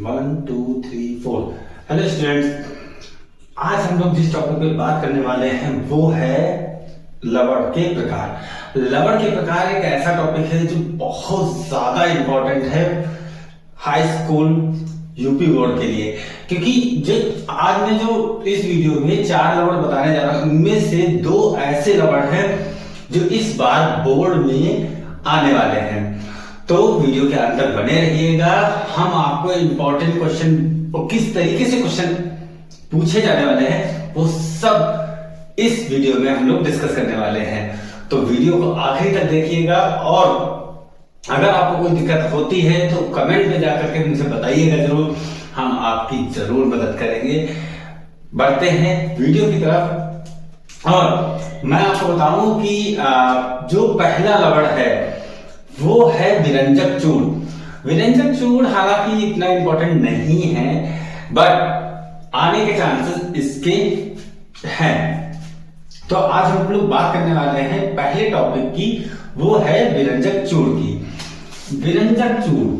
One two three four. Hello students, आज हम लोग जिस टॉपिक पे बात करने वाले हैं वो है लवण के प्रकार। लवण के प्रकार एक ऐसा टॉपिक है जो बहुत ज्यादा इंपॉर्टेंट है हाई स्कूल यूपी बोर्ड के लिए, क्योंकि जो आज मैं जो इस वीडियो में 4 लवण बताने जा रहा हूं उनमें से 2 ऐसे लवण हैं जो इस बार बोर्ड में आने वाले हैं। तो वीडियो के अंत तक बने रहिएगा। हम आपको इंपॉर्टेंट क्वेश्चन और किस तरीके से क्वेश्चन पूछे जाने वाले हैं वो सब इस वीडियो में हम लोग डिस्कस करने वाले हैं। तो वीडियो को आखिरी तक देखिएगा और अगर आपको कोई दिक्कत होती है तो कमेंट में जाकर के मुझे बताइएगा जरूर, हम आपकी जरूर मदद करेंगे। बढ़ते हैं वीडियो की तरफ और मैं आपको बताऊं कि जो पहला लवण है वो है विरंजक चूर्ण। विरंजक चूर्ण हालांकि इतना इंपॉर्टेंट नहीं है बट आने के चांसेस इसके हैं। तो आज हम लोग बात करने वाले हैं पहले टॉपिक की, वो है विरंजक चूर्ण की। विरंजक चूर्ण,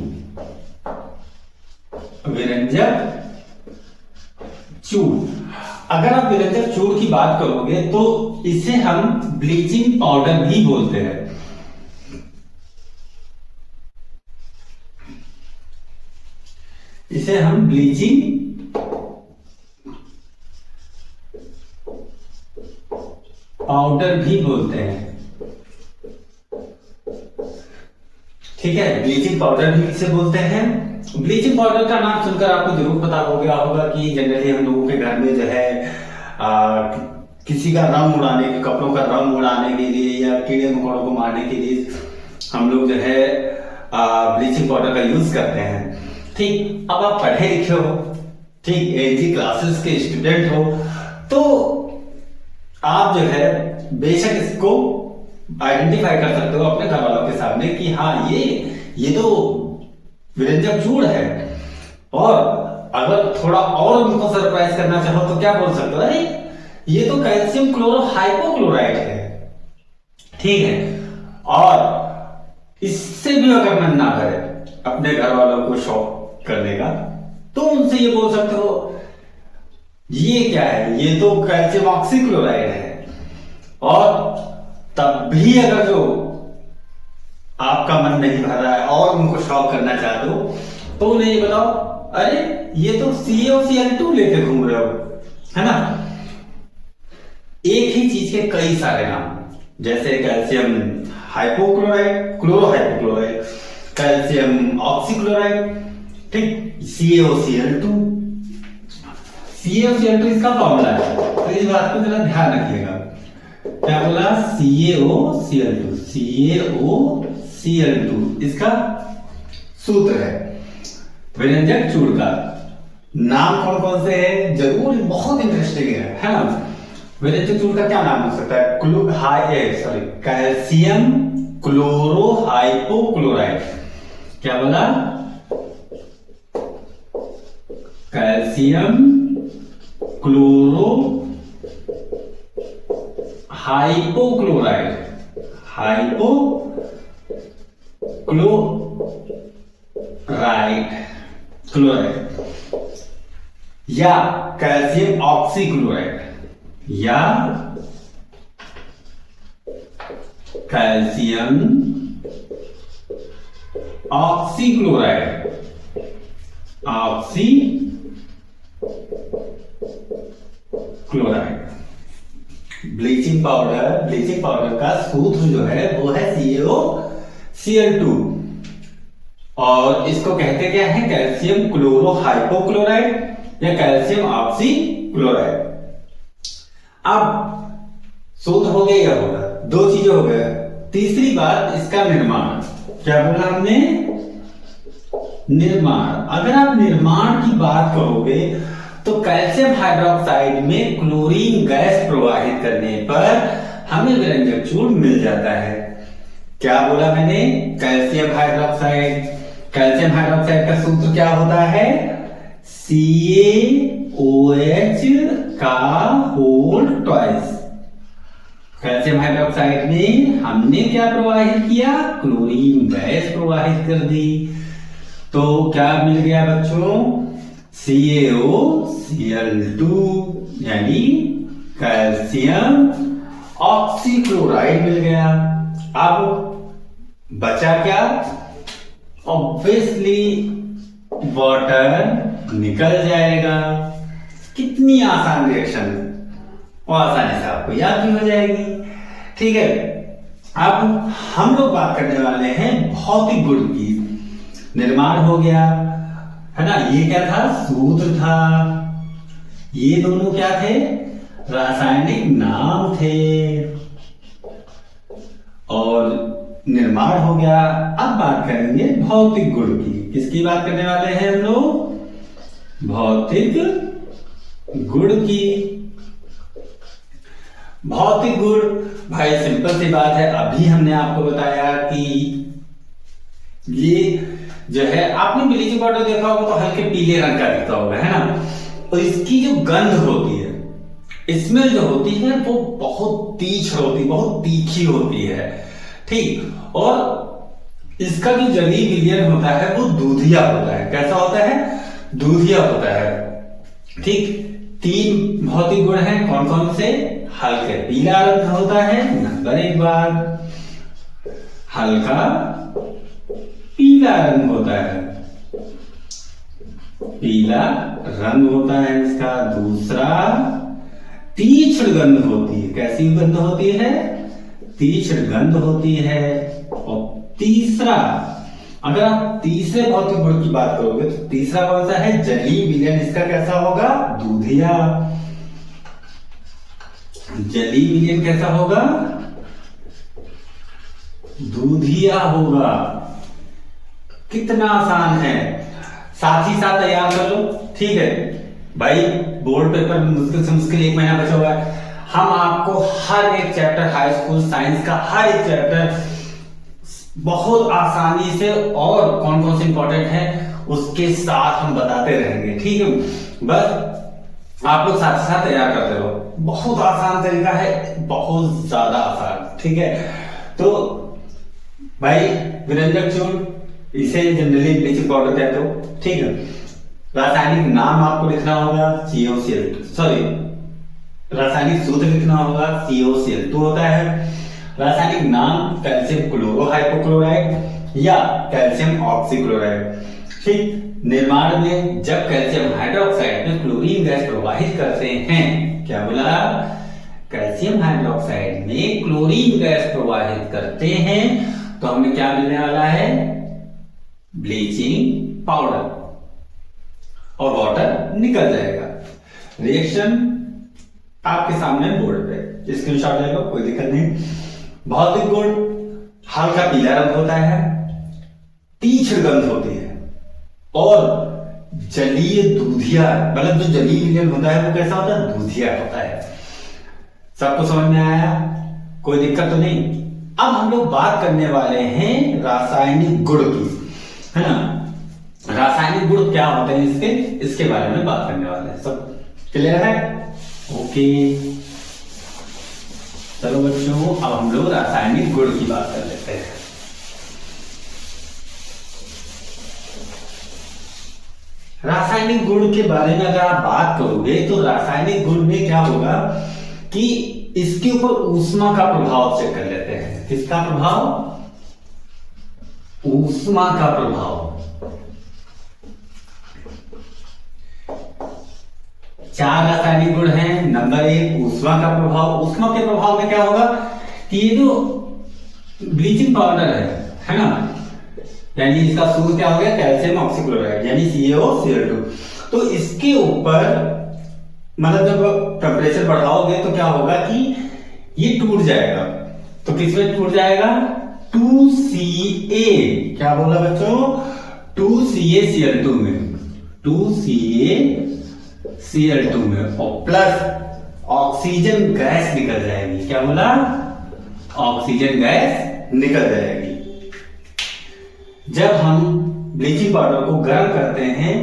विरंजक चूर्ण, अगर आप विरंजक चूर्ण की बात करोगे तो इसे हम ब्लीचिंग पाउडर भी बोलते हैं। इसे हम ब्लीचिंग पाउडर भी बोलते हैं। ठीक है, ब्लीचिंग पाउडर भी किसे बोलते हैं? ब्लीचिंग पाउडर का नाम सुनकर आपको जरूर पता हो गया होगा कि जनरली हम लोगों के घर में जो है किसी का रंग उड़ाने, कपड़ों का रंग उड़ाने के लिए या कीड़े मकोड़ों को मारने के लिए हम लोग जो है ब्लीचिंग पाउडर का यूज करते हैं। ठीक, अब आप पढ़े लिखे हो, ठीक, एजी क्लासेस के स्टूडेंट हो, तो आप जो है बेशक इसको आइडेंटिफाई कर सकते हो अपने घर वालों के सामने कि हाँ ये तो विरंजक चूर्ण है। और अगर थोड़ा और उनको सरप्राइज करना चाहो तो क्या बोल सकते हो, अरे ये तो कैल्शियम क्लोरो हाइपोक्लोराइड है। ठीक है, और इससे भी अगर मन ना करे अपने घर वालों को शॉक करने का तो उनसे ये बोल सकते हो ये क्या है, ये तो कैल्शियम ऑक्सीक्लोराइड है। और तब भी अगर जो आपका मन नहीं भर रहा है और उनको शॉक करना चाहते हो तो उन्हें ये बताओ, अरे ये तो CaCl2 लेके घूम रहे हो, है ना। एक ही चीज के कई सारे नाम, जैसे कैल्शियम हाइपोक्लोराइड, क्लोरोहाइपोक्लोराइड, कैल्शियम ऑक्सीक्लोराइड, ठीक, CaCl2। CaCl2 इसका फॉर्मूला है, तो इस बात को जरा ध्यान रखिएगा। क्या बोला? CaCl2, CaCl2 इसका सूत्र है। विरंजक चूर्ण का नाम कौन कौन से है जरूर, बहुत इंटरेस्टिंग है ना। विरंजक चूर्ण का क्या नाम हो सकता है? Calcium chloro hypochloride. क्या बोला? कैल्शियम क्लोरो हाइपोक्लोराइड, क्लोराइड, या कैल्शियम ऑक्सीक्लोराइड, या calcium oxychloride, chloride. Bleaching powder का सूत्र जो है वो है CaCl2 और इसको कहते क्या है? कैल्शियम क्लोरो हाइपोक्लोराइड या कैल्शियम ऑक्सीक्लोराइड। अब सूत्र हो गया, यह होगा, 2 चीजें हो गया। तीसरी बात, इसका निर्माण। क्या बोला हमने? निर्माण। अगर आप निर्माण की बात करोगे तो कैल्शियम हाइड्रोक्साइड में क्लोरीन गैस प्रवाहित करने पर हमें विरंजक चूर्ण मिल जाता है। क्या बोला मैंने? Calcium hydroxide. कैल्शियम हाइड्रोक्साइड का सूत्र क्या होता है? CaOH का होल ट्वाइस। कैल्शियम हाइड्रोक्साइड में हमने क्या प्रवाहित किया? क्लोरीन गैस प्रवाहित कर दी। तो क्या मिल गया बच्चों, CaOCl2 यानी कैल्शियम ऑक्सीक्लोराइड मिल गया। अब बचा क्या, ऑब्वियसली वाटर निकल जाएगा। कितनी आसान रिएक्शन और आसानी से आपको याद भी हो जाएगी। ठीक है, अब हम लोग बात करने वाले हैं भौतिक गुण की। निर्माण हो गया है ना, ये क्या था, सूत्र था। ये दोनों क्या थे, रासायनिक नाम थे। और निर्माण हो गया। अब बात करेंगे भौतिक गुण की। किसकी बात करने वाले हैं हम लोग, भौतिक गुण की। भौतिक गुण भाई सिंपल सी बात है, अभी हमने आपको बताया कि ये जो है, आपने ब्लीचिंग पाउडर देखा होगा तो हल्के पीले रंग का दिखता होगा, है ना। और इसकी जो गंध होती है, स्मेल जो होती है, वो बहुत तीक्ष्ण होती है, बहुत तीखी होती है। ठीक, और इसका जो जलीय विलयन होता है वो दूधिया होता है। कैसा होता है, दूधिया होता है। ठीक, 3 भौतिक गुण हैं, कौन कौन से, हल्के पीला रंग होता है, नंबर 1 बात, हल्का पीला रंग होता है, पीला रंग होता है इसका। दूसरा, तीक्ष्ण गंध होती है। कैसी गंध होती है, तीक्ष्ण गंध होती है। और तीसरा, अगर आप तीसरे भौतिक गुण की बात करोगे तो तीसरा कौन सा है, जलीय विलयन इसका कैसा होगा, दूधिया। जलीय विलयन कैसा होगा, दूधिया होगा। कितना आसान है, साथ ही साथ तैयार कर लो। ठीक है भाई, बोर्ड पेपर मुश्किल से मुश्किल 1 महीना बचा हुआ है। हम आपको हर एक चैप्टर, हाई स्कूल साइंस का हर एक चैप्टर बहुत आसानी से और कौन कौन से इंपॉर्टेंट है उसके साथ हम बताते रहेंगे। ठीक है, बस आप लोग साथ साथ तैयार करते रहो। बहुत आसान तरीका है, बहुत ज्यादा आसान। ठीक है, तो भाई विरंजक चूर्ण, इसे जनरली ब्लीचिंग पाउडर कहते हो। ठीक है, रासायनिक नाम आपको लिखना होगा, CaOCl2, सॉरी रासायनिक सूत्र लिखना होगा, CaOCl2 होता है। रासायनिक नाम कैल्शियम क्लोरोहाइपोक्लोराइड या कैल्शियम ऑक्सीक्लोराइड। ठीक, निर्माण में जब कैल्शियम हाइड्रोक्साइड में क्लोरीन गैस प्रवाहित करते हैं, क्या बोला, कैल्शियम हाइड्रोक्साइड में क्लोरीन गैस प्रवाहित करते हैं तो हमें क्या मिलने वाला है, ब्लीचिंग पाउडर, और वाटर निकल जाएगा। रिएक्शन आपके सामने बोर्ड पे स्क्रीनशॉट ले लो, कोई दिक्कत नहीं। भौतिक गुण, हल्का पीला रंग होता है, तीक्ष्ण गंध होती है, और जलीय दूधिया, मतलब जो जलीय विलयन होता है वो कैसा होता है, दूधिया होता है। सबको समझ में आया, कोई दिक्कत तो नहीं। अब हम लोग बात करने वाले हैं रासायनिक गुण की, है ना। रासायनिक गुण क्या होते हैं इसके बारे में बात करने वाले हैं। सब क्लियर है, ओके। चलो बच्चों, अब हम लोग रासायनिक गुण की बात कर लेते हैं। रासायनिक गुण के बारे में अगर आप बात करोगे तो रासायनिक गुण में क्या होगा कि इसके ऊपर ऊष्मा का प्रभाव चेक कर लेते हैं। किसका प्रभाव, ऊष्मा का प्रभाव। 4 रासायनिक गुण हैं। नंबर 1 ऊष्मा का प्रभाव। ऊष्मा के प्रभाव में क्या होगा कि ये जो ब्लीचिंग पाउडर है ना, यानी इसका सूत्र क्या हो गया, कैल्शियम ऑक्सीक्लोराइड यानी CaOCl2। तो इसके ऊपर मतलब जब टेम्परेचर बढ़ाओगे तो क्या होगा कि ये टूट जाएगा। तो किस में टूट जाएगा, 2Ca, क्या बोला बच्चों, 2CaCl2 में, 2CaCl2 में, और प्लस ऑक्सीजन गैस निकल जाएगी। क्या बोला, ऑक्सीजन गैस निकल जाएगी। जब हम ब्लीचिंग पाउडर को गर्म करते हैं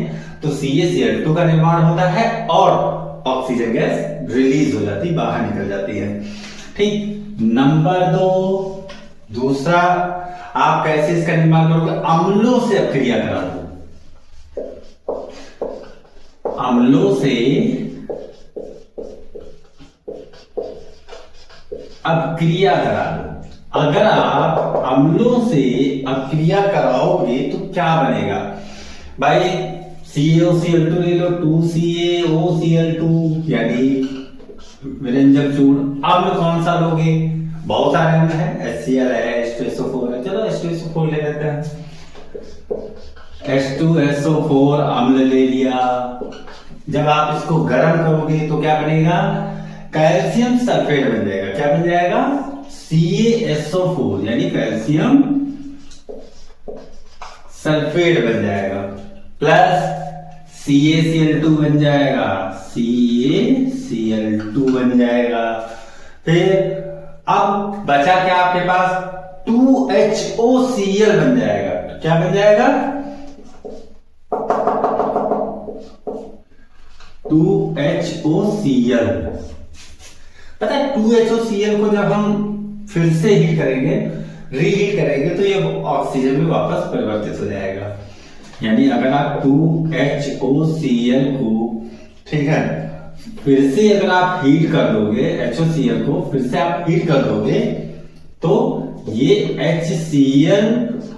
तो CaCl2 का निर्माण होता है और ऑक्सीजन गैस रिलीज हो जाती, बाहर निकल जाती है। ठीक, नंबर 2, दूसरा, आप कैसे इसका निर्माण करोगे, अम्लों से क्रिया करा दो। अम्लों से अपक्रिया करा दो। अगर आप अम्लों से अपक्रिया कराओगे तो क्या बनेगा भाई? CaOCl2 ले लो, 2CaOCl2 यानी विरंजक चूर्ण। अम्ल कौन सा लोगे? बहुत सारे अम्ल है, HCl है, H2SO4 है, चलो H2SO4 ले लेते हैं। H2SO4 अम्ल ले लिया। जब आप इसको गर्म करोगे तो क्या बनेगा? कैल्शियम सल्फेट बन जाएगा। क्या बन जाएगा? CaSO4 यानी कैल्शियम सल्फेट बन जाएगा, प्लस CaCl2 बन जाएगा, CaCl2 बन जाएगा। फिर अब बचा क्या आपके पास? 2HOCl बन जाएगा। क्या बन जाएगा? 2HOCl। पता है 2HOCl को जब हम फिर से हीट करेंगे, रीहीट करेंगे, तो ये ऑक्सीजन में वापस परिवर्तित हो जाएगा। यानी अगर आप 2HOCl को, ठीक है, फिर से अगर आप हीट कर दोगे, HOCl को फिर से आप हीट कर दोगे, तो ये HCl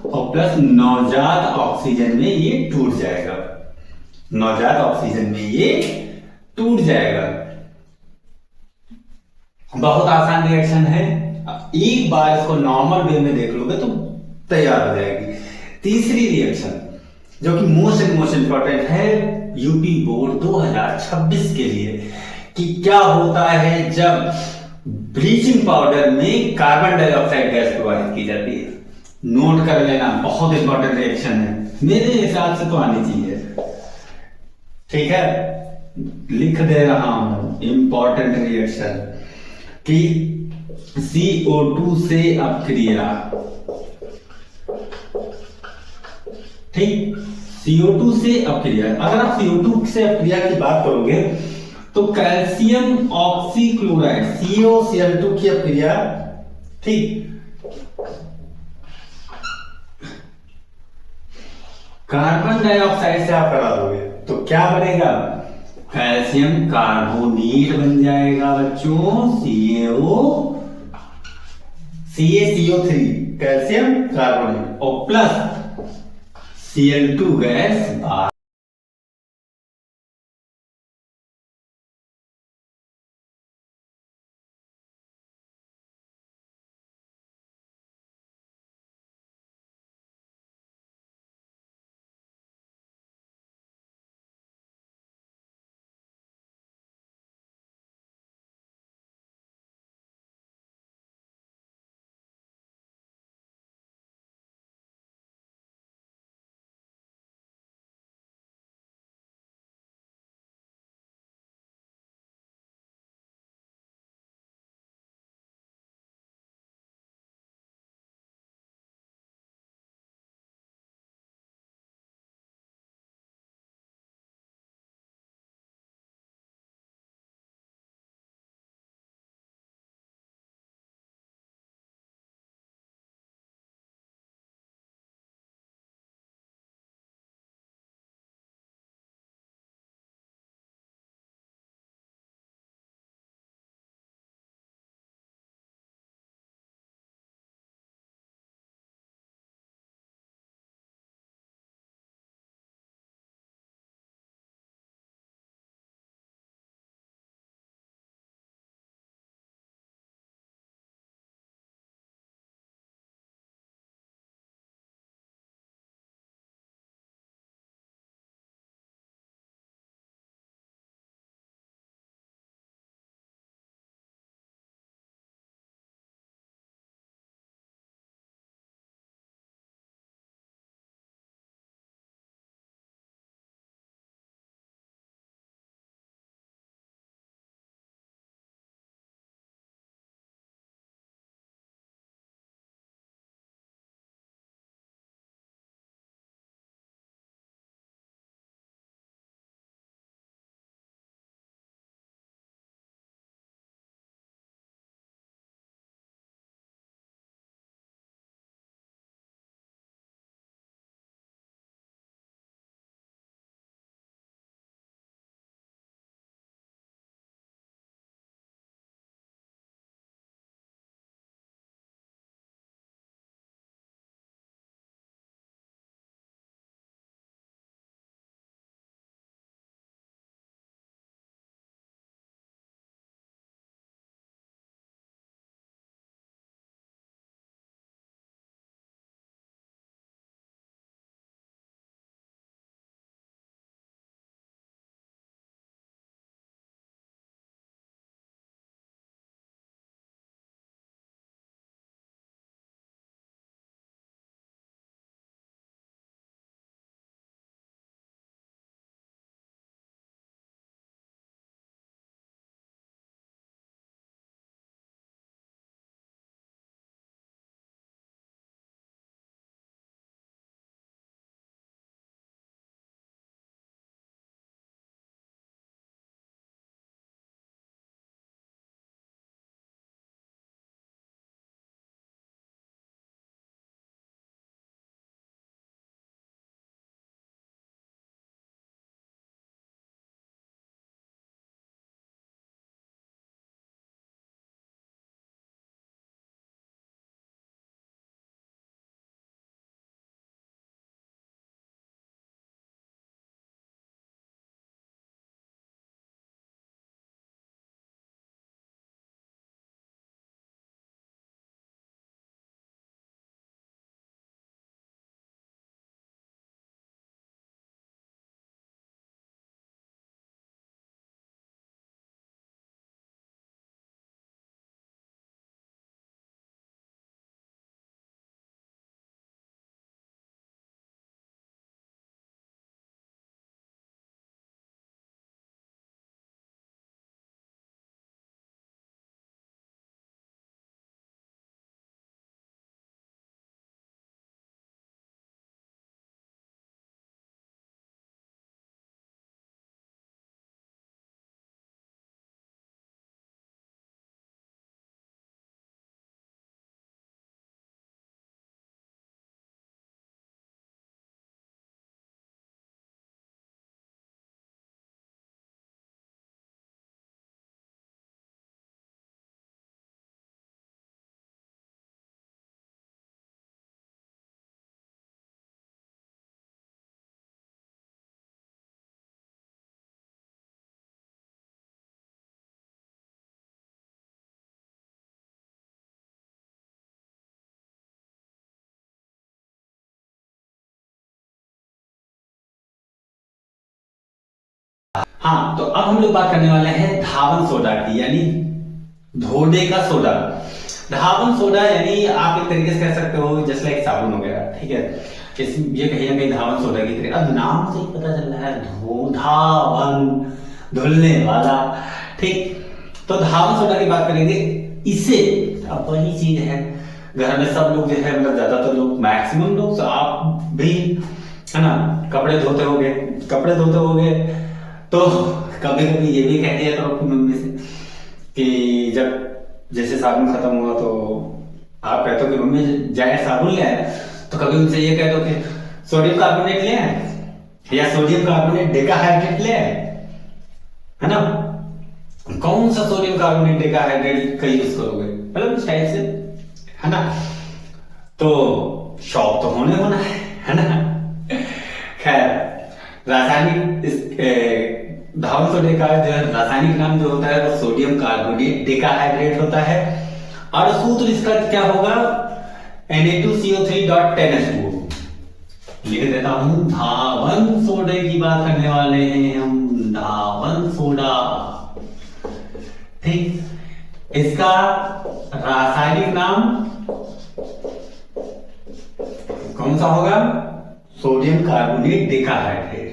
और प्लस नवजात ऑक्सीजन में ये टूट जाएगा। नवजात ऑक्सीजन में ये टूट जाएगा। बहुत आसान रिएक्शन है। एक बार इसको नॉर्मल वे में देख लोगे तो तैयार हो जाएगी। तीसरी रिएक्शन जो कि मोस्ट इंपॉर्टेंट है यूपी बोर्ड 2026 के लिए, कि क्या होता है जब ब्लीचिंग पाउडर में कार्बन डाइऑक्साइड गैस प्रवाहित की जाती है। नोट कर लेना, बहुत इंपॉर्टेंट रिएक्शन है, मेरे हिसाब से तो आनी चाहिए। ठीक है, लिख दे रहा हूं इंपॉर्टेंट रिएक्शन कि CO2 से अपक्रिया, ठीक, CO2 से अपक्रिया। अगर आप CO2 से अपक्रिया की बात करोगे तो कैल्शियम ऑक्सीक्लोराइड CaOCl2 की अपक्रिया, ठीक, कार्बन डाइऑक्साइड से आप करा दोगे तो क्या बनेगा? कैल्शियम कार्बोनेट बन जाएगा बच्चों, CaCO3 कैल्शियम कार्बोनेट और प्लस Cl2 गैस। हाँ, तो अब हम लोग बात करने वाले हैं धावन सोडा की, यानी धोने का सोडा। धावन सोडा यानी आप एक तरीके से कह सकते हो जैसे लाइक साबुन हो गया, ठीक है। ये कहीं ना कहीं धावन सोडा की तरह, अब नाम से ही पता चल रहा है धावन, धुलने वाला, ठीक। तो धावन सोडा की बात करेंगे। इसे अब वही चीज है, घर में सब लोग जो है मतलब ज्यादातर लोग, मैक्सिमम लोग, आप भी है ना, कपड़े धोते होगे तो कभी कभी ये भी कह दिया करो अपनी मम्मी से कि जब जैसे साबुन खत्म हुआ तो आप कहते हो कि मम्मी जाए साबुन ले आए, तो कभी उनसे ये कह दो कि सोडियम कार्बोनेट ले आए या सोडियम कार्बोनेट डेकाहाइड्रेट ले आए, है ना। कौन सा सोडियम कार्बोनेट डेकाहाइड्रेट का यूज करोगे, मतलब इस टाइप से, है ना। तो शौक तो होना है ना। खैर, रासायनिक धावन सोडे का जो रासायनिक नाम जो होता है वो सोडियम कार्बोनेट डेकाहाइड्रेट होता है, और सूत्र इसका क्या होगा, Na2CO3.10H2O। लिख देता हूं, धावन सोडे की बात करने वाले हैं हम, धावन सोडा, ठीक। इसका रासायनिक नाम कौन सा होगा, sodium carbonate decahydrate,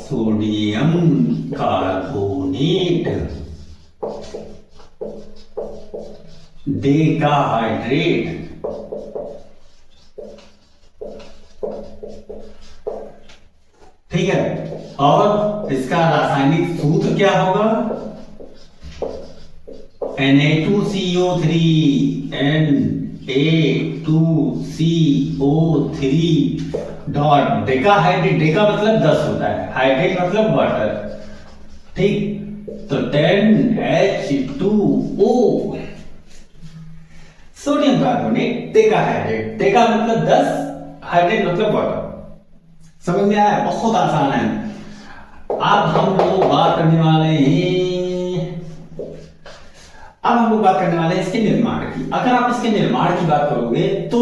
sodium carbonate decahydrate, ठीक है। और इसका रासायनिक सूत्र क्या होगा, Na2CO3, Na2CO3 dot decahydrate, Deka मतलब 10 होता है, हाइड्रेट मतलब वाटर, ठीक। तो 10H2O, sodium carbonate decahydrate, Deka मतलब 10, हाइड्रेट मतलब वाटर। समझ में आया, बहुत आसान है। अब हम लोग बात करने वाले हैं इसके निर्माण की। अगर आप इसके निर्माण की बात करोगे तो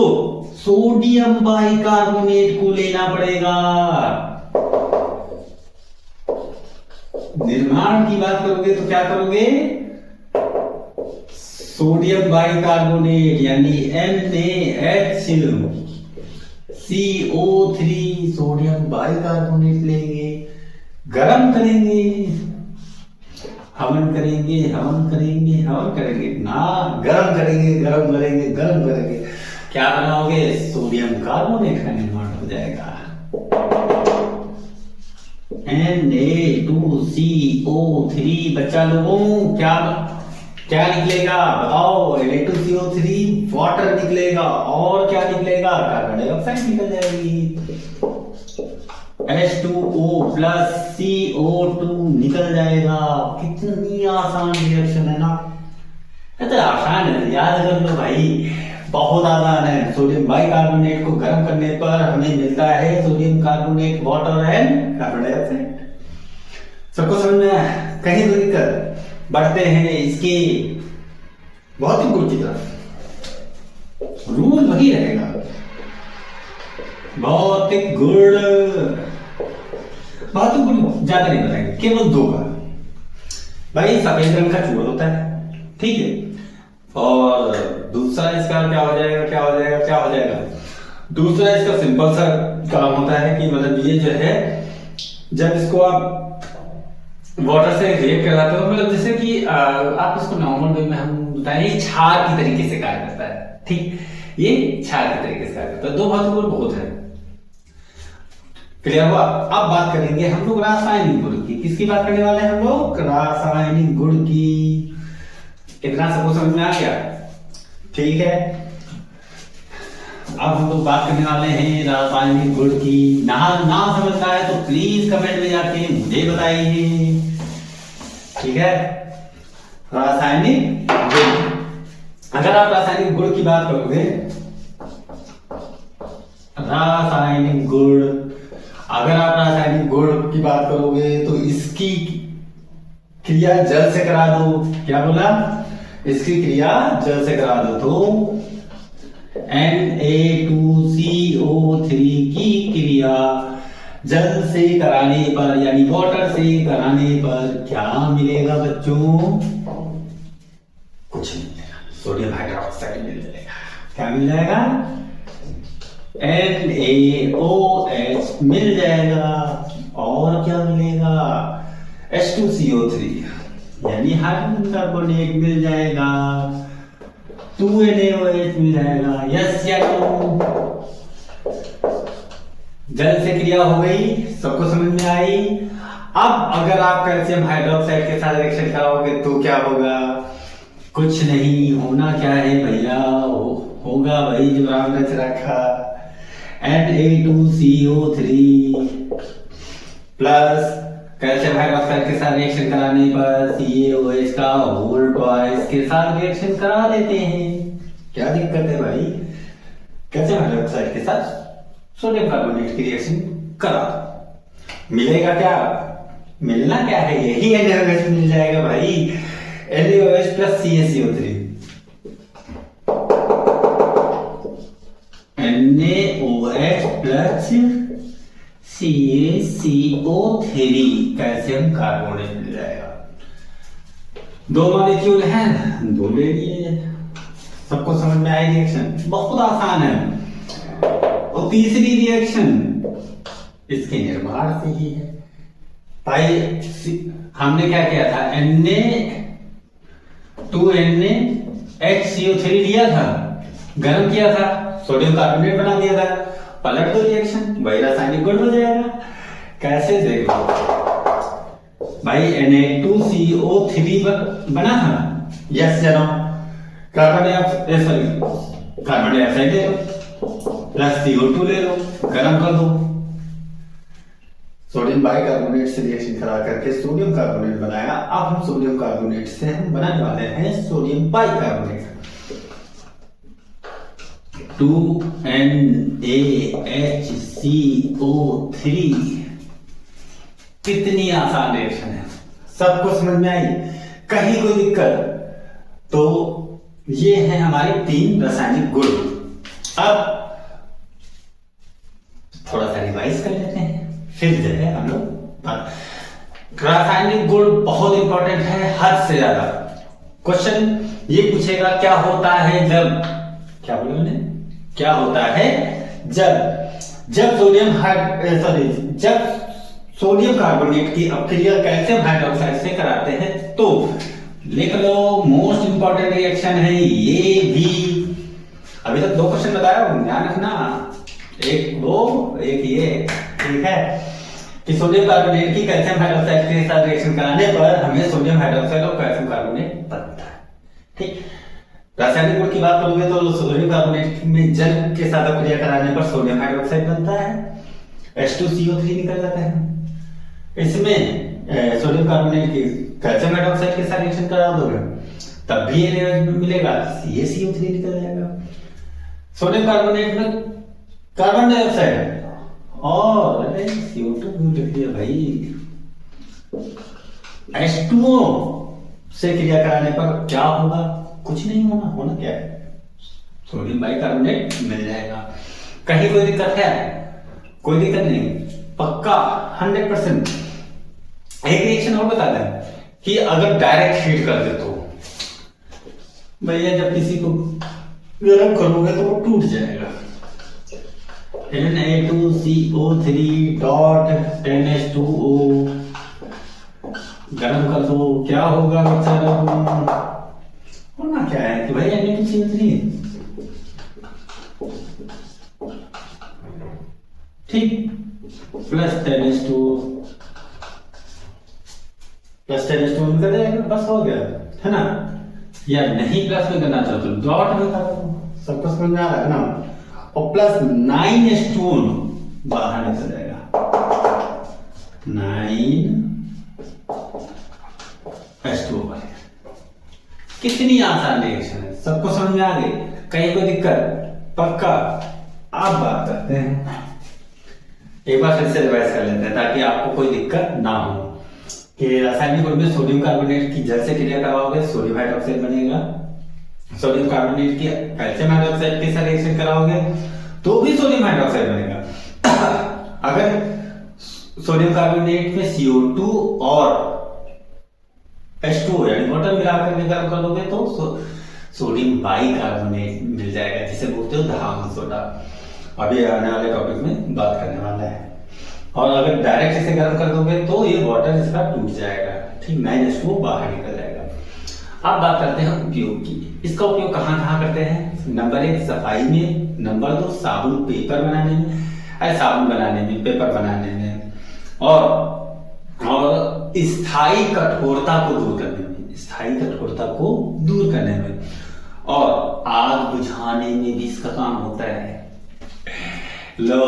सोडियम बाइकार्बोनेट को लेना पड़ेगा। निर्माण की बात करोगे तो क्या करोगे, सोडियम बाइकार्बोनेट यानी NaHCO3 सोडियम बाइकार्बोनेट लेंगे, गरम करेंगे, हवन करेंगे ना, गरम करेंगे, क्या बनाओगे, सोडियम कार्बोनेट का निर्माण हो जाएगा। Na2CO3, बच्चा लोगों क्या निकलेगा बताओ, Na2CO3 वाटर निकलेगा, और क्या निकलेगा, कार्बन डाइऑक्साइड निकल जाएगी, H2O प्लस CO2 निकल जाएगा। कितनी आसान रिएक्शन है ना, तो आसान है, याद कर लो भाई, बहुत आसान है। सोडियम बाइकार्बोनेट को गर्म करने पर हमें मिलता है sodium carbonate, water and carbon dioxide. सबको समझ में आया, कहीं तो दिक्कत, बढ़ते हैं इसके भौतिक गुण की तरफ। रूल वही रहेगा, भौतिक गुण ज्यादा नहीं बताएंगे, केवल 2 का। भाई सफेद रंग का चूर्ण होता है, ठीक है, और दूसरा इसका क्या हो जाएगा, दूसरा इसका सिंपल सा काम होता है कि मतलब ये जो है जब इसको आप वाटर से रिएक्ट कराते हो, मतलब जैसे कि आप इसको नॉर्मल वे में हम बताएं, ये क्षार की तरीके से कार्य करता है, ठीक, ये क्षार की तरीके से कार्य करता है। 2 भौतिक गुण बहुत है, क्लियर हुआ। अब बात करेंगे हम लोग रासायनिक गुण की। किसकी बात करने वाले हैं हम लोग, रासायनिक गुण की। इतना सबको समझ में आ गया, ठीक है। अब हम लोग बात करने वाले हैं रासायनिक गुण की। ना समझना है तो प्लीज कमेंट में जाके मुझे बताइए, ठीक है। रासायनिक गुण, अगर आप रासायनिक गुण की बात करोगे, रासायनिक गुण की बात करोगे तो इसकी क्रिया जल से करा दो। क्या बोला, इसकी क्रिया जल से करा दो तो Na2CO3 की क्रिया जल से कराने पर यानी वाटर से कराने पर क्या मिलेगा बच्चों? कुछ नहीं मिलेगा, सोडियम हाइड्रोक्साइड मिल जाएगा। क्या मिल जाएगा? NaOH मिल जाएगा। और क्या मिलेगा? H2CO3 यानी हाइड्रोजन कार्बोनेट मिल जाएगा। 2NaOH मिल जाएगा। यस या नो? जल से क्रिया हो गई, सबको समझ में आई। अब अगर आप कैल्शियम हाइड्रोक्साइड के साथ रिएक्शन कराओगे तो क्या होगा? कुछ नहीं होना, क्या है भैया? होगा भाई जो राम ने रखा, Na2CO3 प्लस कैल्शियम हाइड्रोक्साइड के साथ रिएक्शन कराने पर CaOH का होल ट्वाइस के साथ रिएक्शन करा देते हैं। क्या दिक्कत है भाई? कैल्शियम हाइड्रोक्साइड के साथ सोडियम कार्बोनेट की रिएक्शन करा, मिलेगा क्या? मिलना क्या है? यही NaOH मिल जाएगा भाई। NaOH plus CaCO3, NaOH plus CaCO3 calcium carbonate मिल जाएगा। दो मॉलिक्यूल हैं, दो ले लिए। सबको समझ में आई रिएक्शन? बहुत आसान है। और तीसरी रिएक्शन इसके निर्माण से ही है भाई। हमने क्या किया था? Na2NaHCO3 लिया था, गर्म किया था, सोडियम कार्बोनेट बना दिया था। पलट दो रिएक्शन, वही रासायनिक गुण हो जाएगा। कैसे? देख लो भाई, Na2CO3 बना था। यस या नो? कार्बन डाइऑक्साइड ले लो प्लस CO2 ले लो, गर्म कर दो, सोडियम बाइकार्बोनेट से रिएक्शन करा करके सोडियम कार्बोनेट बनाया। अब हम सोडियम कार्बोनेट से हम बनाने वाले हैं सोडियम बाइकार्बोनेट। 2NaHCO3 कितनी आसान रिएक्शन है, सबको समझ में आई? कहीं कोई दिक्कत? तो ये है हमारे 3 रासायनिक गुण। अब थोड़ा सा रिवाइज कर लेते हैं, फिर जो है हम लोग। रासायनिक गुण बहुत इंपॉर्टेंट है, हद से ज्यादा। क्वेश्चन ये पूछेगा क्या होता है जब, क्या बोले मैंने? क्या होता है जब सोडियम कार्बोनेट की अपक्रिया कैल्शियम हाइड्रोक्साइड से कराते हैं तो लिख लो। मोस्ट इंपॉर्टेंट रिएक्शन है ये भी। अभी तक 2 क्वेश्चन बताया हूं, ध्यान रखना। एक वो, एक ये, ठीक है? कि सोडियम कार्बोनेट की कैल्शियम हाइड्रोक्साइड के साथ रिएक्शन कराने पर हमें सोडियम हाइड्रोक्साइड और कैल्शियम कार्बोनेट बनता है। ठीक, रासायनिक गुण की बात करोगे तो सोडियम कार्बोनेट में जल के साथ अपक्रिया कराने पर सोडियम हाइड्रोक्साइड बनता है, H2CO3 निकल जाता है। इसमें सोडियम कार्बोनेट की कैल्शियम हाइड्रोक्साइड के साथ रिएक्शन करा दोगे तब भी ये मिलेगा, CaCO3 निकल जाएगा। सोडियम कार्बोनेट में कार्बन डाइऑक्साइड और CO2 लिख दिया भाई। H2O से क्रिया कराने पर क्या होगा? कुछ नहीं होना। होना क्या है? सोडियम बाइकार्बोनेट मिल जाएगा। कहीं कोई दिक्कत है? कोई दिक्कत नहीं, पक्का 100%। एक रिएक्शन और बता दें कि अगर डायरेक्ट हीट कर दे तो भैया जब किसी को गर्म करोगे तो वो टूट जाएगा। Na2CO3 डॉट 10H2O गर्म कर दो, क्या होगा बच्चा लोग? होना क्या है कि भाई Na2CO3 ठीक प्लस 10H2 निकल जाएगा, बस हो गया, है ना? या नहीं प्लस में करना चाहते तो डॉट में कर दो, सबको समझ में आ रहा है ना? और प्लस 9H2 बाहर निकल जाएगा, 9H2 बनेगा। कितनी आसान रिएक्शन है, सबको समझ में आ गई? कहीं कोई दिक्कत? पक्का। आप बात करते हैं, एक बार फिर से रिवाइज कर लेते हैं ताकि आपको कोई दिक्कत ना हो। कि रासायनिक गुण में सोडियम कार्बोनेट की जल से क्रिया कराओगे सोडियम हाइड्रोक्साइड बनेगा, सोडियम कार्बोनेट की कैल्शियम हाइड्रोक्साइड के साथ रिएक्शन कराओगे तो भी सोडियम हाइड्रोक्साइड बनेगा। अगर सोडियम कार्बोनेट में CO2 और H2O यानी वाटर मिलाकर के गर्म कर दोगे तो सोडियम बाई कार्बोनेट मिल जाएगा, जिसे बोलते हो धावन सोडा। अभी आने वाले टॉपिक में बात करने वाला है। और अगर डायरेक्ट इसे गर्म कर दोगे तो ये वाटर इसका टूट जाएगा, ठीक, 9H2O बाहर निकल जाएगा। अब बात करते हैं उपयोग की। इसका उपयोग कहाँ कहाँ करते हैं? नंबर 1 सफाई में, नंबर 2 साबुन पेपर बनाने में, साबुन बनाने में, पेपर बनाने में, और स्थायी कठोरता को दूर करने में, स्थायी कठोरता को दूर करने में, और आग बुझाने में भी इसका काम होता है। लो,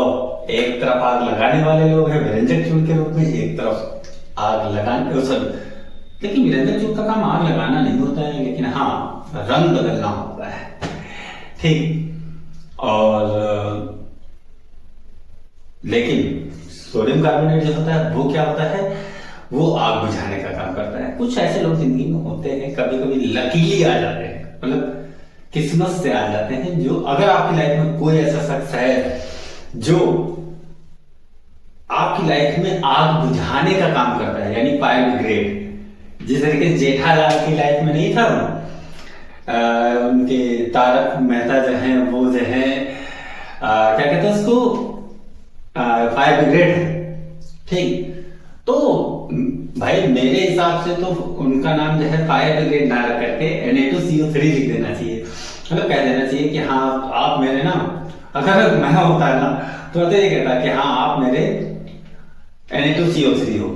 एक तरफ आग लगाने वाले लोग हैं व्यंजक चूल के रूप में, एक तरफ आग लगाने, लेकिन व्यंजक चूल का काम आग लगाना नहीं होता है, लेकिन हाँ रंग बदलना होता है, ठीक। और लेकिन सोडियम कार्बोनेट जो होता है वो क्या होता है? वो आग बुझाने का काम करता है। कुछ ऐसे लोग जिंदगी में होते हैं, कभी कभी लकीली आ जाते हैं, मतलब किस्मत से आ जाते हैं, जो अगर आपकी लाइफ में कोई ऐसा शख्स है जो आपकी लाइफ में आग बुझाने का काम करता है, यानी फायर ब्रिगेड, जिस तरीके से जेठालाल की लाइफ में नहीं था, उनके तारक मेहता जो हैं वो जो है क्या कहते हैं उसको, फायर ब्रिगेड, ठीक। तो भाई मेरे हिसाब से तो उनका नाम जो है फायर ब्रिगेड ना रख करके Na2CO3 लिख देना चाहिए, मतलब कह देना चाहिए कि हाँ आप मेरे ना, अगर मैं होता है ना तो ये कहता कि हाँ आप मेरे Na2CO3 हो,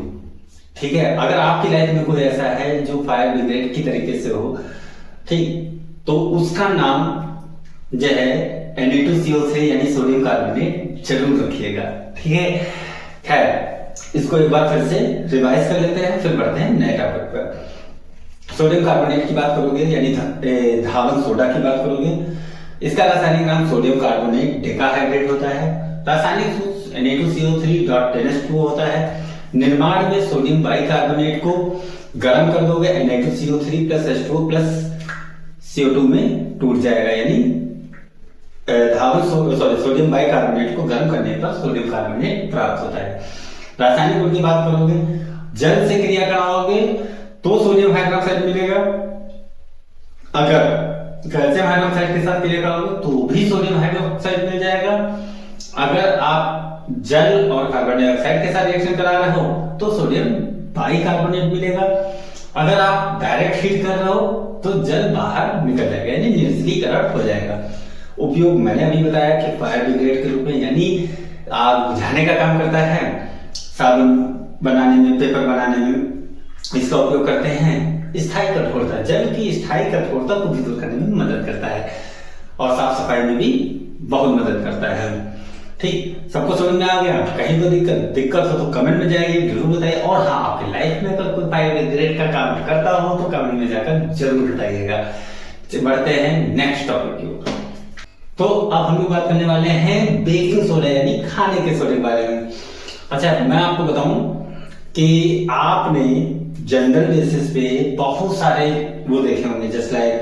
ठीक है। अगर आपकी लाइफ में कोई ऐसा है जो फायर ब्रिगेड की तरीके से हो, ठीक, तो उसका नाम जो है Na2CO3 यानी सोडियम कार्बोनेट जरूर रखिएगा, ठीक है। खैर, इसको एक बार फिर से रिवाइज कर लेते हैं, फिर बढ़ते हैं नए टॉपिक पर। सोडियम कार्बोनेट की बात करोगे यानी धावन सोडा की बात करोगे, इसका रासायनिक नाम सोडियम कार्बोनेट डेकाहाइड्रेट होता है। रासायनिक सूत्र Na2CO3.10H2O होता है। निर्माण में सोडियम बाइकार्बोनेट को गर्म कर दोगे, Na2CO3 plus H2O plus CO2 में टूट जाएगा, यानी सोडियम बाइकार्बोनेट को गर्म करने पर सोडियम कार्बोनेट प्राप्त होता है। रासायनिक गुण की बात करोगे, जल से क्रिया कराओगे तो सोडियम हाइड्रोक्साइड मिलेगा, अगर कैल्शियम हाइड्रोक्साइड के साथ क्रिया कराओगे तो भी सोडियम हाइड्रोक्साइड मिल जाएगा। अगर आप जल और कार्बन डाइऑक्साइड के साथ रिएक्शन करा रहे हो तो सोडियम बाइकार्बोनेट मिलेगा। अगर आप डायरेक्ट हीट कर रहे हो तो जल बाहर निकल जाएगा, यानी निर्जलीकरण हो जाएगा। उपयोग मैंने अभी बताया कि फायर ब्रिगेड के रूप में, यानी आग बुझाने का काम करता है, साबुन बनाने में, पेपर बनाने में इसका उपयोग करते हैं। स्थायी कठोरता, जल की स्थायी कठोरता को भी दूर करने में मदद करता है, और साफ सफाई में भी बहुत मदद करता है, ठीक। सबको समझ में आ गया? कहीं तो दिक्कत हो तो कमेंट में जाइए, जरूर बताइए। और हाँ, आपकी लाइफ में अगर कोई फायर ब्रिगेड का काम करता हो तो कमेंट में जाकर जरूर बताइएगा। बढ़ते हैं नेक्स्ट टॉपिक की ओर। तो अब हम लोग बात करने वाले हैं बेकिंग सोडा यानी खाने के सोडे के बारे में। अच्छा, मैं आपको बताऊं कि आपने जनरल बेसिस पे बहुत सारे वो देखे होंगे, जस्ट लाइक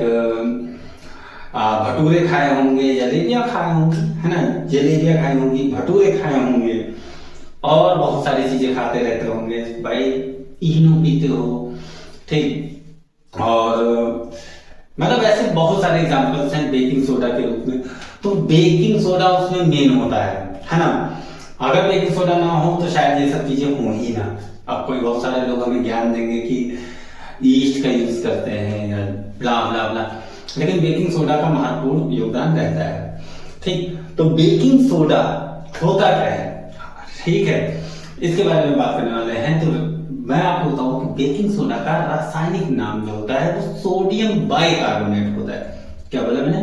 भटूरे खाए होंगे, जलेबियां खाए होंगी, है ना, जलेबियां खाई होंगी, भटूरे खाए होंगे, और बहुत सारी चीजें खाते रहते होंगे भाई, इनो पीते हो, ठीक। और मतलब ऐसे बहुत सारे एग्जांपल्स हैं बेकिंग सोडा के रूप में। तो बेकिंग सोडा उसमें मेन होता है ना। अगर बेकिंग सोडा ना हो तो शायद ये सब चीजें हो ही ना। अब कोई बहुत सारे लोग हमें ज्ञान देंगे कि ईस्ट का यूज करते हैं या ब्ला ब्ला ब्ला, लेकिन बेकिंग सोडा का महत्वपूर्ण योगदान रहता है, ठीक। तो बेकिंग सोडा होता क्या है, ठीक है, इसके बारे में बात करने वाले हैं। तो मैं आपको बताऊं कि बेकिंग सोडा का रासायनिक नाम जो होता है वो सोडियम बाइकार्बोनेट होता है। क्या बोला मैंने?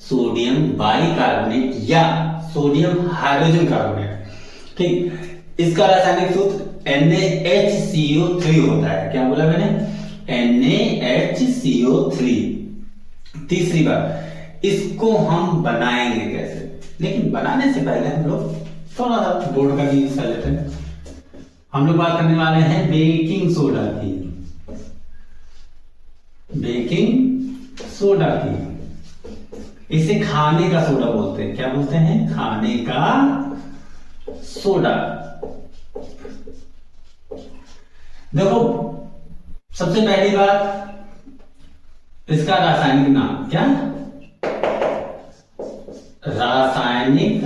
सोडियम बाइकार्बोनेट या सोडियम हाइड्रोजन कार्बोनेट, ठीक। इसका रासायनिक सूत्र NaHCO3 होता है। क्या बोला मैंने? NaHCO3। तीसरी बात, इसको हम बनाएंगे कैसे? लेकिन बनाने से पहले हम लोग थोड़ा सा बोर्ड का भी यूज कर लेते हैं। हम लोग बात करने वाले हैं बेकिंग सोडा की। बेकिंग सोडा की, इसे खाने का सोडा बोलते हैं। क्या बोलते हैं? खाने का सोडा। देखो, सबसे पहली बात, इसका रासायनिक नाम क्या? रासायनिक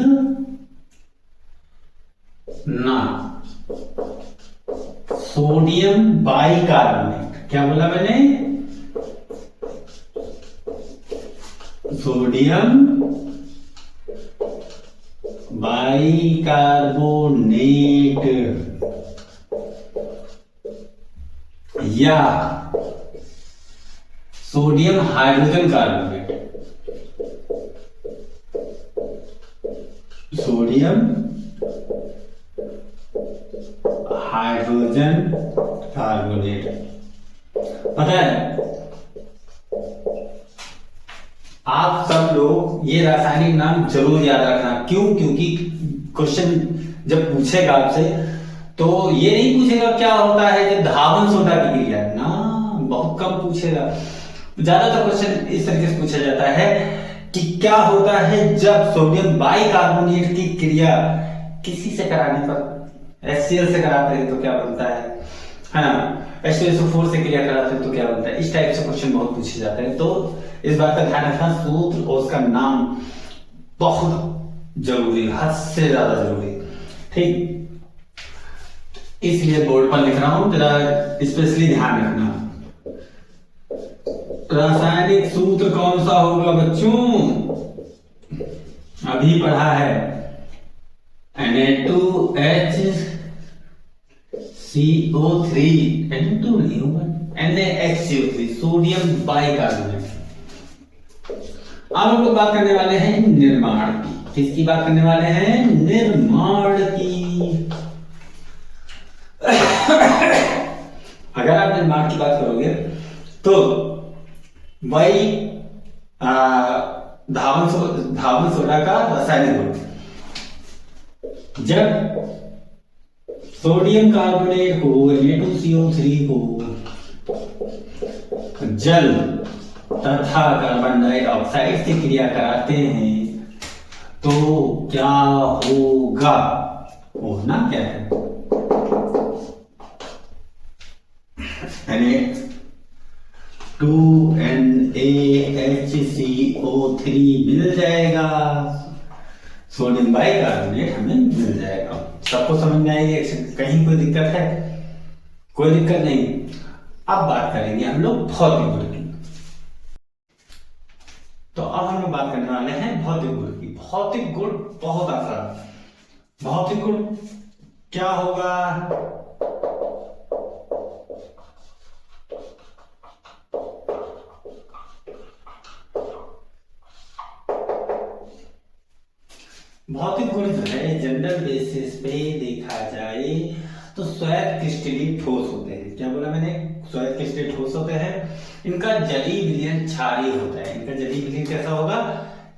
नाम सोडियम बाइकार्बोनेट। क्या बोला मैंने? सोडियम बाइकार्बोनेट या sodium hydrogen carbonate. Sodium hydrogen carbonate. पता है, आप सब लोग ये रासायनिक नाम जरूर याद रखना। क्यों? क्योंकि क्वेश्चन जब पूछेगा आपसे तो ये नहीं पूछेगा क्या होता है जब धावन सोडा की क्रिया, ना, बहुत कम पूछेगा। ज्यादातर क्वेश्चन इस तरीके से पूछा जाता है कि क्या होता है जब सोडियम बाइकार्बोनेट की क्रिया किसी से कराने पर, HCl से कराते हैं तो क्या बनता है ना, H2SO4 से क्रिया कराते हैं तो क्या बनता है। इस टाइप से क्वेश्चन बहुत पूछे जाते हैं, तो इस बात का ध्यान रखना। सूत्र और उसका नाम बहुत जरूरी, हद से ज्यादा जरूरी, ठीक। इसलिए बोर्ड पर लिख रहा हूं, जरा स्पेशली ध्यान रखना। रासायनिक सूत्र कौन सा होगा बच्चों? अभी पढ़ा है, Na2HCO3, Na2 नहीं होगा, NaHCO3, सोडियम बाइकार्बोनेट। अब हम लोग बात करने वाले हैं निर्माण की। किसकी बात करने वाले हैं? निर्माण की। अगर आप निर्माण की बात करोगे तो वही धावन सोडा का रासायनिक गुण, जब सोडियम कार्बोनेट को, Na2CO3 को जल तथा कार्बन डाइऑक्साइड से क्रिया कराते हैं तो क्या होगा? होना क्या है? Na2NaHCO3 मिल जाएगा, सोडियम बाइकार्बोनेट हमें मिल जाएगा। सबको समझ में आएगी? कहीं कोई दिक्कत है? कोई दिक्कत नहीं। अब बात करेंगे हम लोग भौतिक गुण की। तो अब हम लोग बात करने वाले हैं भौतिक गुण की। भौतिक गुण बहुत आसान। भौतिक गुण क्या होगा? भौतिक गुण जो है जनरल बेसिस पे देखा जाए तो श्वेत क्रिस्टलीय ठोस होते हैं। क्या बोला मैंने? श्वेत क्रिस्टलीय ठोस होते हैं। इनका जलीय विलयन क्षारीय होता है। इनका जलीय विलयन कैसा होगा?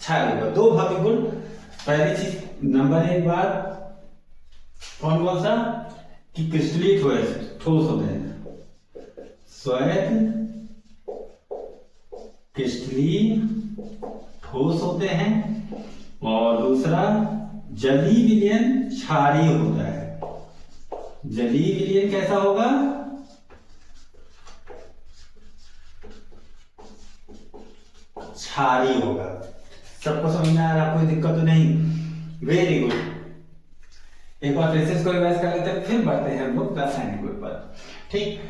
क्षारीय होगा। दो भौतिक गुण, पहली चीज, नंबर एक बात, कौन कौन सा? कि क्रिस्टलीय ठोस होते हैं, श्वेत क्रिस्टलीय ठोस होते हैं, और दूसरा जलीय विलयन क्षारीय होता है। जलीय विलयन कैसा होगा? क्षारीय होगा। सबको समझ में आ रहा? कोई दिक्कत तो नहीं? Very good. एक बार फिर से इसको रिवाइज कर लेते हैं, फिर बढ़ते हैं हम लोग रासायनिक गुण पर, ठीक।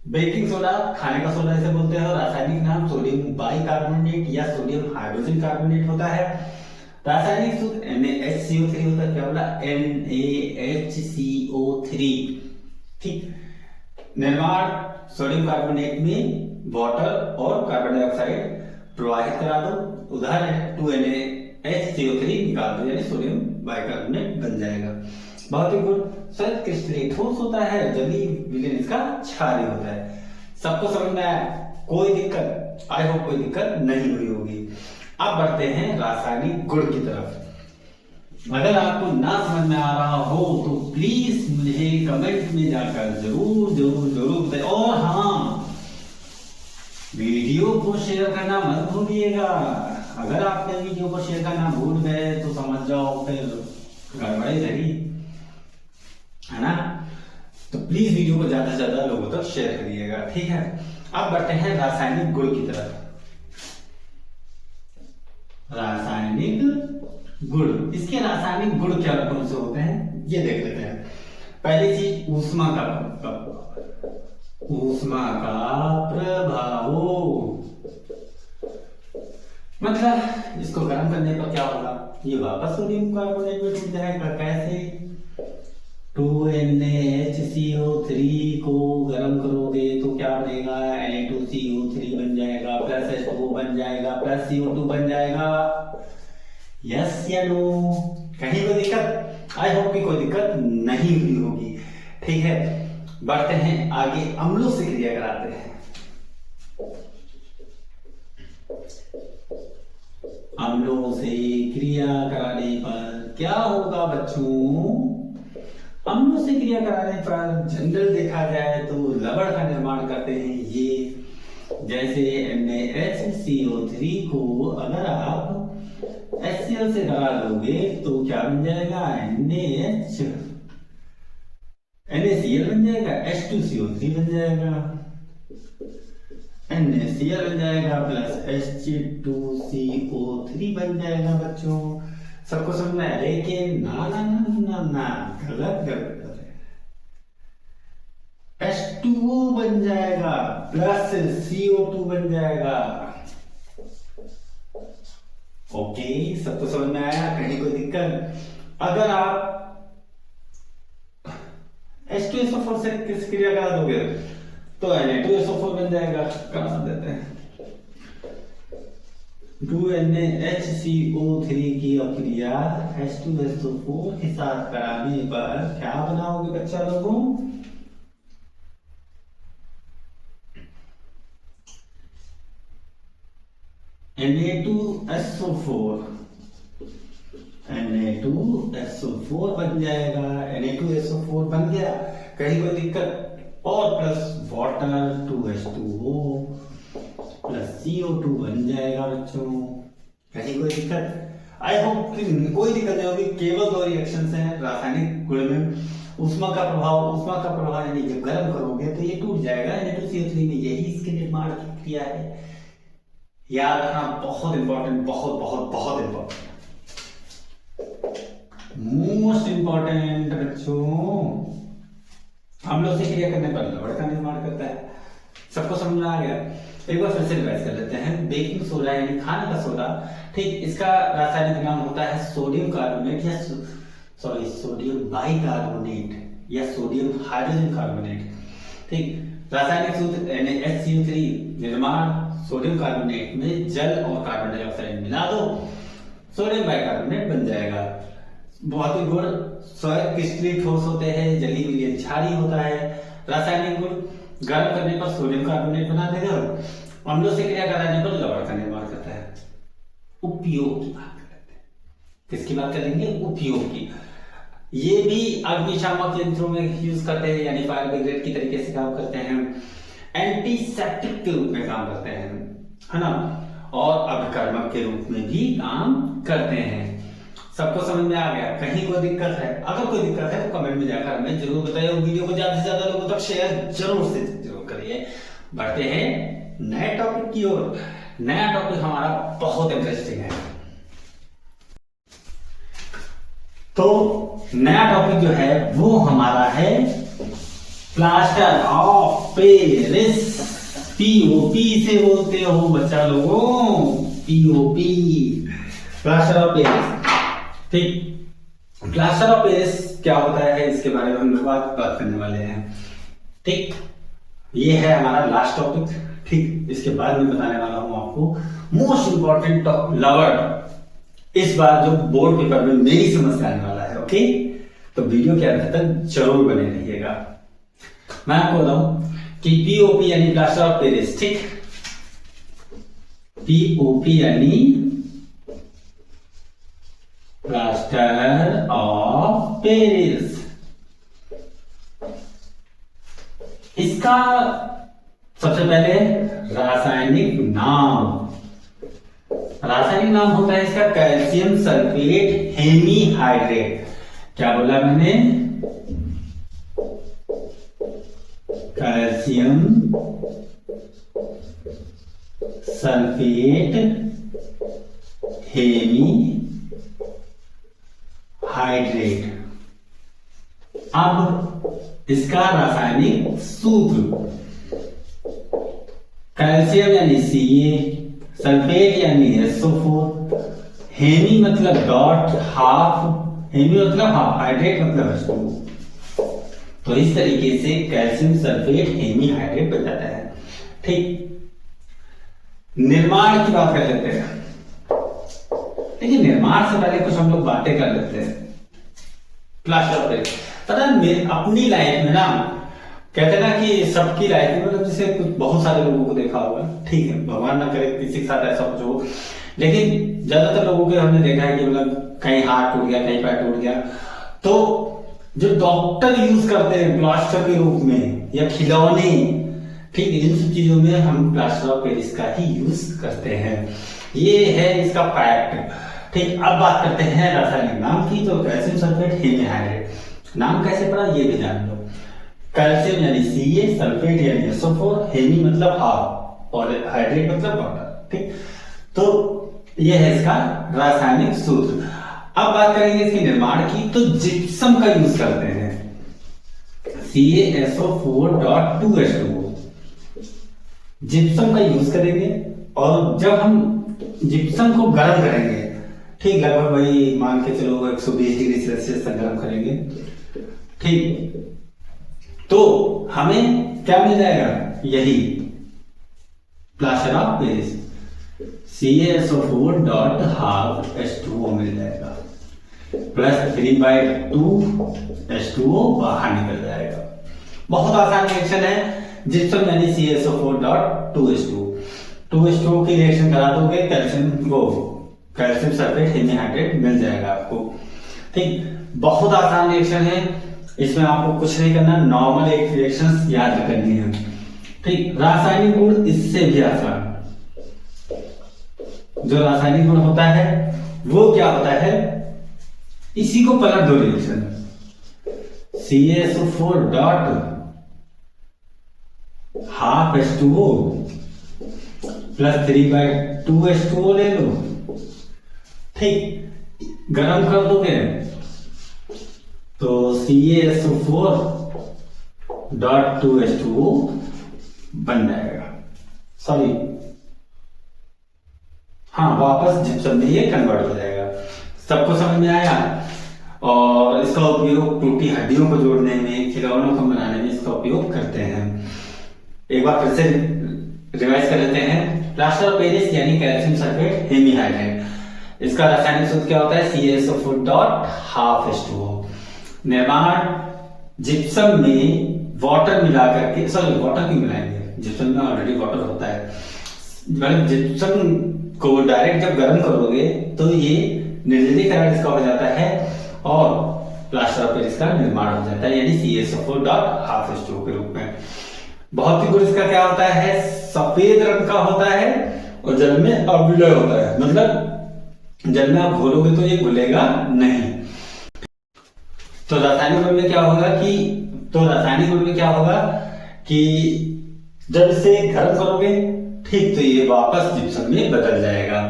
बेकिंग सोडा, खाने का सोडा इसे बोलते हैं, और रासायनिक नाम सोडियम बाइकार्बोनेट या सोडियम हाइड्रोजन कार्बोनेट होता है। रासायनिक सूत्र NaHCO3 होता है। क्या बोला? NaHCO3, ठीक। निर्माण, सोडियम कार्बोनेट में वाटर और कार्बन डाइऑक्साइड प्रवाहित करा दो, उदाहरण है 2NaHCO3 निकाल दो, यानी सोडियम बाइकार्बोनेट बन जाएगा। भौतिक गुण, श्वेत क्रिस्टलीय ठोस होता है, जलीय विलयन इसका क्षारीय होता है। सबको समझ में आया? कोई दिक्कत? आई होप कोई दिक्कत नहीं हुई होगी। अब बढ़ते हैं रासायनिक गुण की तरफ। अगर आपको ना समझ में आ रहा हो तो प्लीज मुझे कमेंट में जाकर जरूर जरूर जरूर बताइए। और हाँ, वीडियो को शेयर करना मत भूलिएगा। अगर आपने वीडियो को शेयर करना भूल गए तो समझ जाओ फिर गड़बड़ी रही, है ना। तो प्लीज वीडियो को ज्यादा से ज्यादा लोगों तक शेयर करिएगा, ठीक है। अब बढ़ते हैं रासायनिक गुण की तरफ। रासायनिक गुण, इसके रासायनिक गुण क्या कौन से होते हैं ये देख लेते हैं। पहली चीज ऊष्मा का प्रभाव। ऊष्मा का प्रभाव मतलब इसको गर्म करने पर क्या होगा, ये वापस सोडियम कार्बोनेट में टूट जाएगा। कैसे? 2NaHCO3 को गर्म करोगे तो क्या बनेगा, Na2CO3 बन जाएगा, प्लस H2O बन जाएगा, प्लस CO2 बन जाएगा। यस या नो? कहीं कोई दिक्कत? आई होप कि कोई दिक्कत नहीं हुई होगी, ठीक है। बढ़ते हैं आगे, अम्लों से क्रिया कराते हैं। अम्लों से क्रिया कराने पर क्या होगा बच्चों? अम्लों से क्रिया कराने पर जनरल देखा जाए तो लवण का निर्माण करते हैं ये। जैसे NaHCO3 को अगर आप HCl से हरा दोगे तो क्या बन जाएगा, NaCl बन जाएगा, H2CO3 बन जाएगा, NaCl बन जाएगा, प्लस H2CO3 बन जाएगा। बच्चों सबको समझ में आया? लेकिन ना ना ना ना ना, गलत गलत है। H2O बन जाएगा, प्लस CO2 बन जाएगा। ओके, सबको समझ में आया? कहीं कोई दिक्कत? अगर आप H2SO4 से किस क्रिया करा दोगे तो Na2SO4 बन जाएगा। करा देते हैं 2NaHCO3 की अक्रिया H2SO4 के साथ कराने पर क्या बनाओगे बच्चा लोगों? Na2SO4 बन जाएगा। Na2SO4 बन गया, कहीं कोई दिक्कत? और plus water 2H2O plus CO2 बन जाएगा बच्चों। कहीं कोई दिक्कत? आई होप कोई दिक्कत नहीं होगी। केवल दो रिएक्शंस हैं रासायनिक गुण में। ऊष्मा का प्रभाव यानी जब गर्म करोगे तो ये टूट जाएगा Na2CO3 में, यही इसके निर्माण की क्रिया है। याद रखना, बहुत इंपॉर्टेंट, बहुत बहुत बहुत इंपॉर्टेंट, मोस्ट इंपॉर्टेंट बच्चों। अम्लों से क्रिया करने पर लवण का निर्माण करता है। सबको समझ में आ गया? एक बार फिर से रिवाइज कर लेते हैं। बेकिंग सोडा यानी खाने का सोडा, ठीक, इसका रासायनिक नाम होता है सोडियम कार्बोनेट या सोडियम बाइकार्बोनेट या सोडियम हाइड्रोजन कार्बोनेट, ठीक। रासायनिक सूत्र NaHCO3, निर्माण सोडियम कार्बोनेट में जल और कार्बन डाइऑक्साइड मिला दो, सोडियम बाइकार्बोनेट बन जाएगा। भौतिक गुण क्रिस्टलीय ठोस होते हैं, जली विलयन क्षारीय होता है। रासायनिक गुण गर्म करने पर सोडियम कार्बोनेट बना देगा, अम्लों से क्रिया कराने पर लवण का निर्माण करता है। उपयोग की बात करते हैं, किसकी बात करेंगे? उपयोग की। ये भी अग्निशामक यंत्रों में यूज करते हैं, यानी फायर ब्रिगेड की तरीके से काम करते हैं। एंटीसेप्टिक के रूप में काम करते हैं, है ना, और अभिकर्मक के रूप में भी काम करते हैं। सबको समझ में आ गया? कहीं कोई दिक्कत है? अगर कोई दिक्कत है तो कमेंट में जाकर हमें जरूर बताइए। वीडियो को ज्यादा से ज्यादा लोगों तक शेयर जरूर करिए। बढ़ते हैं नए टॉपिक की ओर। नया टॉपिक हमारा बहुत इंटरेस्टिंग है। तो नया टॉपिक जो है वो हमारा है प्लास्टर ऑफ पेरिस। पीओपी से बोलते हो बच्चा लोगों, पीओपी, प्लास्टर ऑफ पेरिस, ठीक। प्लास्टर ऑफ पेरिस क्या होता है इसके बारे में हम लोग बात करने वाले हैं, ठीक। ये है हमारा लास्ट टॉपिक, ठीक। इसके बाद में बताने वाला हूं आपको मोस्ट इंपॉर्टेंट लवण। इस बार जो बोर्ड पेपर में मेरी समझ से आने वाला है, ओके। तो वीडियो के अंत तक जरूर बने रहिएगा। मैं आपको बताऊं कि पीओपी यानी प्लास्टर ऑफ पेरिस, ठीक। पीओपी यानी प्लास्टर ऑफ पेरिस। इसका सबसे पहले रासायनिक नाम होता है इसका कैल्शियम सल्फेट हेमीहाइड्रेट। क्या बोला मैंने? Calcium sulphate hemi hydrate. अब इसका रासायनिक सूत्र, कैल्शियम यानी Ca, सल्फेट यानी SO4, हेमी मतलब डॉट, हाफ, हेमी मतलब हाफ, हाइड्रेट मतलब H2O। तो इस तरीके से कैल्शियम सल्फेट हेमी हाइड्रेट बन जाता है। ठीक, निर्माण की बात कर लेते हैं। लेकिन निर्माण से पहले कुछ हम लोग बातें कर लेते हैं। प्लास्टर ऑफ पेरिस, पता है अपनी लाइफ में ना, कहते हैं ना कि सबकी लाइफ में, मतलब जैसे कुछ बहुत सारे लोगों को देखा होगा, ठीक है, भगवान ना करे किसी के साथ ऐसा कुछ हो, लेकिन ज्यादातर लोगों के हमने देखा है कि मतलब कहीं हाथ टूट गया, कहीं पैर टूट गया, तो जो डॉक्टर यूज करते हैं प्लास्टर के रूप में या खिलौने, ठीक, इन सब चीजों में हम प्लास्टर ऑफ पेरिस का ही यूज करते हैं। ये है इसका फैक्ट। ठीक, अब बात करते हैं रासायनिक नाम की। तो कैल्शियम सल्फेट हेमी हाइड्रेट, नाम कैसे पड़ा ये भी जान लो। कैल्शियम यानी Ca, सल्फेट यानी SO4, हेमी मतलब हाफ और हाइड्रेट मतलब वाटर। ठीक, तो ये है इसका रासायनिक सूत्र। अब बात करेंगे इसके निर्माण की। तो जिप्सम का यूज करते हैं, CaSO4.2H2O, जिप्सम का यूज करेंगे। और जब हम जिप्सम को गर्म करेंगे, ठीक, लगभग वही मान के चलो 120 डिग्री सेल्सियस तक गर्म करेंगे, ठीक, तो हमें क्या मिल जाएगा, यही प्लास्टर ऑफ पेरिस, CaSO4.12H2O मिल जाएगा, प्लस 3/2 H2O बाहर निकल जाएगा। बहुत आसान रिएक्शन है। जिप्सम यानी CaSO4.2H2O, 2H2O की रिएक्शन करा दोगे, कैल्शियम सल्फेट हेमी हाइड्रेट मिल जाएगा आपको। ठीक, बहुत आसान रिएक्शन है, इसमें आपको कुछ नहीं करना, नॉर्मल एक रिएक्शंस याद करनी है। ठीक, रासायनिक गुण इससे भी आसान। जो रासायनिक गुण होता है वो क्या होता है, इसी को पलट दो रिएक्शन, CaSO4.12H2O प्लस 3/2H2O ले लो। ठीक, गरम कर दोगे तो CaSO4.2H2O बन जाएगा। सॉरी, हाँ, वापस जिप्सम में ये कन्वर्ट हो जाएगा। सबको समझ में आया? और इसका उपयोग टूटी हड्डियों को जोड़ने में, खिलौनों को बनाने में इसका उपयोग करते हैं। एक बार फिर से रिवाइज कर लेते हैं। प्लास्टर ऑफ पेरिस यानी कैल्शियम सल्फेट हेमी हाइड्रेट, इसका रासायनिक सूत्र क्या होता है, CaSO4.12H2O। निर्माण, जिप्सम में वाटर मिला करके, सॉरी वाटर क्यों मिलाएंगे, जिप्सम में ऑलरेडी वाटर होता है। मतलब जिप्सम को डायरेक्ट जब गर्म करोगे तो ये निर्जलीकरण इसका हो जाता है और प्लास्टर ऑफ पेरिस का निर्माण हो जाता है, यानी CaSO4.12H2O के रूप में। भौतिक गुण इसका क्या होता है, सफेद रंग का होता है और जल में अविलय होता है, मतलब जल में आप घोलोगे तो ये घुलेगा नहीं। तो रासायनिक गुण में क्या होगा कि जब इसे गर्म करोगे, ठीक, तो ये वापस जिप्सम में बदल जाएगा।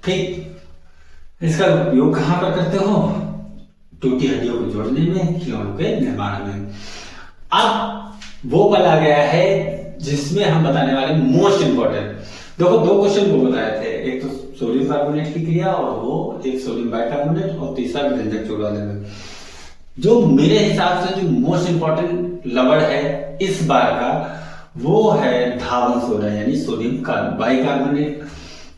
ठीक, इसका उपयोग कहां पर करते हो, टूटी हड्डियों को जोड़ने में, खिलौनों के निर्माण में। अब वो पल आ गया है जिसमें हम बताने वाले मोस्ट इंपॉर्टेंट। देखो, दो क्वेश्चन को बताए थे, एक तो सोडियम कार्बोनेट की क्रिया और वो एक सोडियम बाइकार्बोनेट, और तीसरा व्यंजक जोड़ वाले में। जो मेरे हिसाब से जो मोस्ट इंपॉर्टेंट लवण है इस बार का, वो है धावन सोडा यानी सोडियम बाइकार्बोनेट।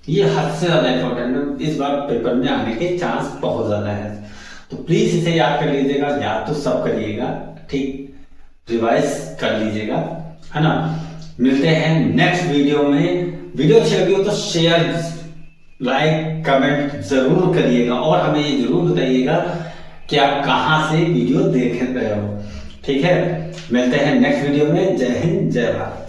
ये हद से ज्यादा इंपॉर्टेंट है, इस बार पेपर में आने के चांस बहुत ज्यादा है। तो प्लीज इसे याद कर लीजिएगा, याद तो सब करिएगा, ठीक, रिवाइज कर लीजिएगा, है ना। मिलते हैं नेक्स्ट वीडियो में। वीडियो अच्छी लगी हो तो शेयर, लाइक, कमेंट जरूर करिएगा और हमें ये जरूर बताइएगा कि आप कहां से वीडियो देख रहे हो। ठीक है, मिलते हैं नेक्स्ट वीडियो में। जय हिंद, जय भारत।